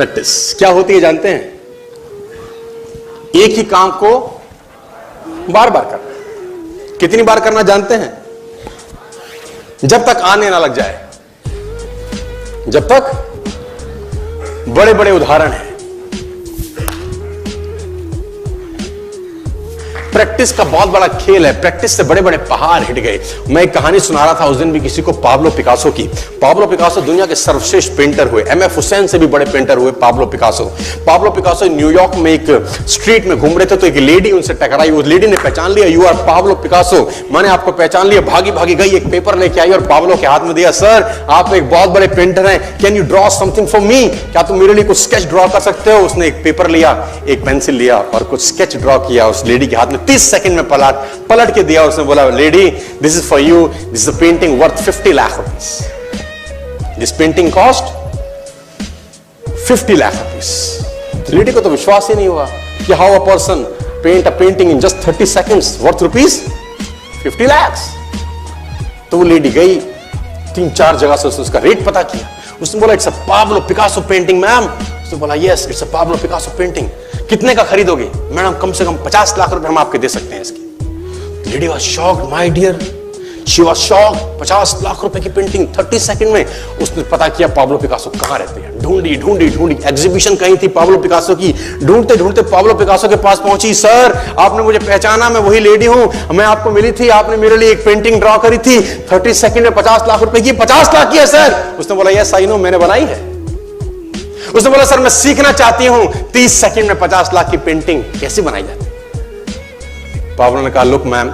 Practice क्या होती है जानते हैं? एक ही काम को बार बार करना। कितनी बार करना जानते हैं? जब तक आने ना लग जाए, जब तक। बड़े बड़े उदाहरण हैं। प्रैक्टिस का बहुत बड़ा खेल है। प्रैक्टिस से बड़े बड़े पहाड़ हिट गए। मैं एक कहानी सुना रहा था उस दिन भी किसी को, पाब्लो पिकासो की। पाब्लो पिकासो दुनिया के सर्वश्रेष्ठ पेंटर हुए। एमएफ हुसैन से भी बड़े पेंटर हुए Pablo Picasso. Pablo Picasso New York में एक स्ट्रीट में घूम रहे थे तो एक लेडी उनसे टकराई। उस लेडी ने पहचान लिया, यू आर पाब्लो पिकासो, मैंने आपको पहचान लिया। भागी भागी गई, एक पेपर लेके आई और पाब्लो के हाथ में दिया। सर आप एक बहुत बड़े पेंटर हैं, can you draw something for me? क्या तुम मेरे लिए कुछ स्केच ड्रॉ कर सकते हो? उसने एक पेपर लिया, एक पेंसिल लिया और कुछ स्केच ड्रॉ किया उस लेडी के हाथ में। 30 सेकंड में पलट के दिया। उसने बोला, lady this is for you, this is a painting worth 50 lakh rupees. This painting cost 50 lakh rupees. Lady को तो विश्वास ही नहीं हुआ कि how a person paint a painting in just 30 seconds worth rupees 50 lakh. तो वो लेडी गई, 3-4 जगह से उसने उसका रेट पता किया। उसने बोला, it's a Pablo Picasso painting ma'am. उसने बोला, yes it's a Pablo Picasso painting. कितने का खरीदोगे? मैडम कम से कम 50 लाख रुपए हम आपके दे सकते हैं इसकी। Lady was shocked, my dear, she was shocked. 50 lakh रुपए की पेंटिंग 30 सेकंड में। उसने पता किया पाब्लो पिकासो कहां रहते हैं। ढूंढी ढूंढी ढूंढी, एग्जीबिशन कहीं थी पाब्लो पिकासो की। ढूंढते ढूंढते पाब्लो पिकासो के पास पहुंची। सर आपने मुझे पहचाना, मैं वही लेडी हूं, मैं आपको मिली थी, आपने मेरे लिए एक पेंटिंग ड्रॉ करी थी 30 सेकंड में 50 लाख रुपए की। 50 लाख की है सर? उसने बोला, यस आई नो, मैंने बनाई है। उसने बोला, सर मैं सीखना चाहती हूं 30 सेकंड में 50 लाख की पेंटिंग कैसे बनाई जाती है। पाब्लो ने कहा, लुक मैम,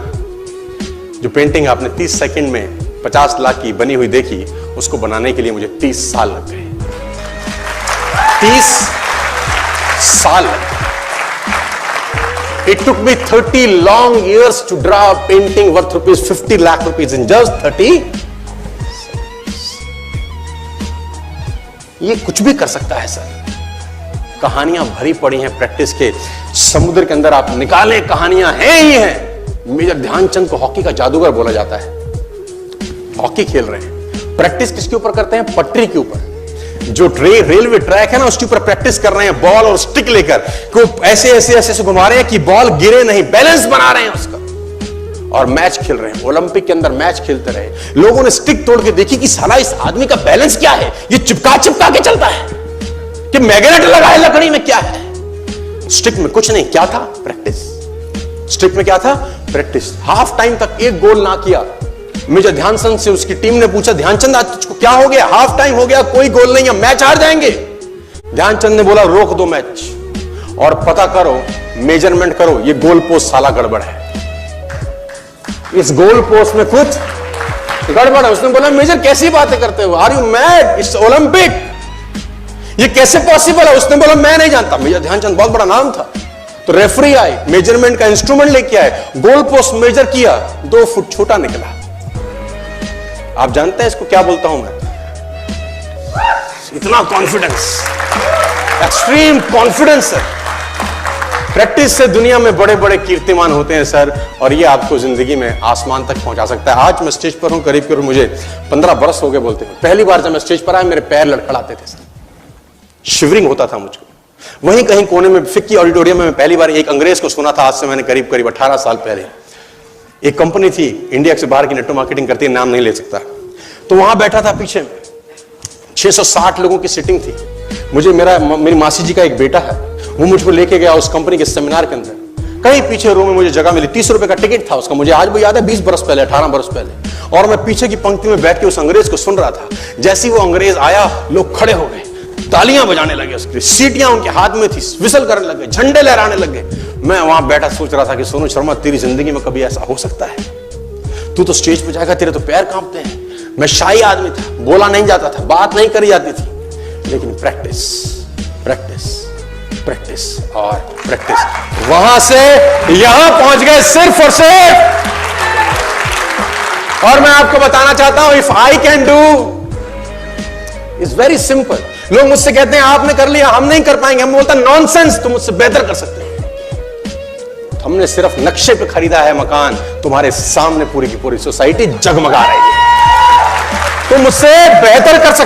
जो पेंटिंग आपने 30 सेकंड में 50 लाख की बनी हुई देखी, उसको बनाने के लिए मुझे 30 साल लग गए। 30 साल लग गए। It took me 30 long years to draw a painting worth rupees 50 lakh rupees in just 30। ये कुछ भी कर सकता है सर। कहानियां भरी पड़ी हैं प्रैक्टिस के समुद्र के अंदर। आप निकालें, कहानियां हैं ही हैं। मेजर ध्यानचंद को हॉकी का जादूगर बोला जाता है। हॉकी खेल रहे हैं, प्रैक्टिस किसके ऊपर करते हैं? पटरी के ऊपर। जो रेलवे ट्रैक है ना, उसके ऊपर प्रैक्टिस कर रहे हैं। बॉल और स्टिक लेकर को ऐसे ऐसे ऐसे घुमा रहे हैं कि बॉल गिरे नहीं, बैलेंस बना रहे हैं उसका। और मैच खेल रहे हैं। ओलंपिक के अंदर मैच खेलते रहे। लोगों ने स्टिक तोड़ के देखी कि साला इस आदमी का बैलेंस क्या है, ये चिपका चिपका के चलता है कि मैग्नेट लगा है लकड़ी में, क्या है? स्टिक में कुछ नहीं, क्या था? प्रैक्टिस। स्टिक में क्या था? प्रैक्टिस। हाफ टाइम तक एक गोल ना किया। मेजर ध्यानचंद से उसकी टीम ने पूछा, ध्यानचंद आज तुझको क्या हो गया? हाफ टाइम हो गया, कोई गोल नहीं है, मैच हार जाएंगे। ध्यानचंद ने बोला, रोक दो मैच और पता करो, मेजरमेंट करो, ये गोल पोस्ट साला गड़बड़ है, इस गोल पोस्ट में कुछ गड़बड़ है। उसने बोला, मेजर कैसी बातें करते हो? Are you mad? It's Olympic, ये कैसे पॉसिबल है? उसने बोला, मैं नहीं जानता। मेजर ध्यानचंद बहुत बड़ा नाम था। तो रेफरी आए, मेजरमेंट का इंस्ट्रूमेंट लेके आए, गोल पोस्ट मेजर किया, 2 फुट छोटा निकला। आप जानते हैं इसको क्या बोलता हूं मैं? इतना कॉन्फिडेंस, एक्सट्रीम कॉन्फिडेंस है। प्रैक्टिस से दुनिया में बड़े बड़े कीर्तिमान होते हैं सर, और ये आपको जिंदगी में आसमान तक पहुंचा सकता है। आज मैं स्टेज पर हूं, करीब करीब मुझे 15 बरस हो गए बोलते हैं। पहली बार जब मैं स्टेज पर आया, मेरे पैर लड़खड़ाते थे सर, शिवरिंग होता था मुझको। वहीं कहीं कोने में फिक्की ऑडिटोरियम में मैं पहली बार एक अंग्रेज को सुना था। आज से मैंने करीब करीब 18 साल पहले। एक कंपनी थी इंडिया से बाहर की, नेटवर्क मार्केटिंग करती है, नाम नहीं ले सकता। तो वहां बैठा था, पीछे 660 लोगों की सीटिंग थी। मुझे मेरी मासी जी का एक बेटा है, वो मुझको लेके गया उस कंपनी के सेमिनार के अंदर। कहीं पीछे रो में मुझे जगह मिली, 30 रुपए का टिकट था उसका। मुझे आज भी याद है, 20 बरस पहले, 18 बरस पहले। और मैं पीछे की पंक्ति में बैठ के उस अंग्रेज को सुन रहा था। जैसे ही वो अंग्रेज आया, लोग खड़े हो गए, तालियां बजाने लगे उसके, सीटियां उनके हाथ में थी, विसल करने लगे, झंडे लहराने लगे। मैं वहां बैठा सोच रहा था कि सोनू शर्मा, तेरी जिंदगी में कभी ऐसा हो सकता है? तू तो स्टेज पे जाएगा, तेरे तो पैर कांपते हैं। मैं शाही आदमी था, बोला नहीं जाता था, बात नहीं करी जाती थी, लेकिन प्रैक्टिस प्रैक्टिस प्रैक्टिस और प्रैक्टिस, वहां से यहां पहुंच गए सिर्फ और सिर्फ। और मैं आपको बताना चाहता हूं, if I can do, it's very simple. लोग मुझसे कहते हैं आपने कर लिया, हम नहीं कर पाएंगे। हम बोलता नॉनसेंस, तुम मुझसे बेहतर कर सकते हैं। हमने सिर्फ नक्शे पे खरीदा है मकान, तुम्हारे सामने पूरी की पूरी सोसाइटी जगमगा रही है। तुम मुझसे बेहतर कर सकते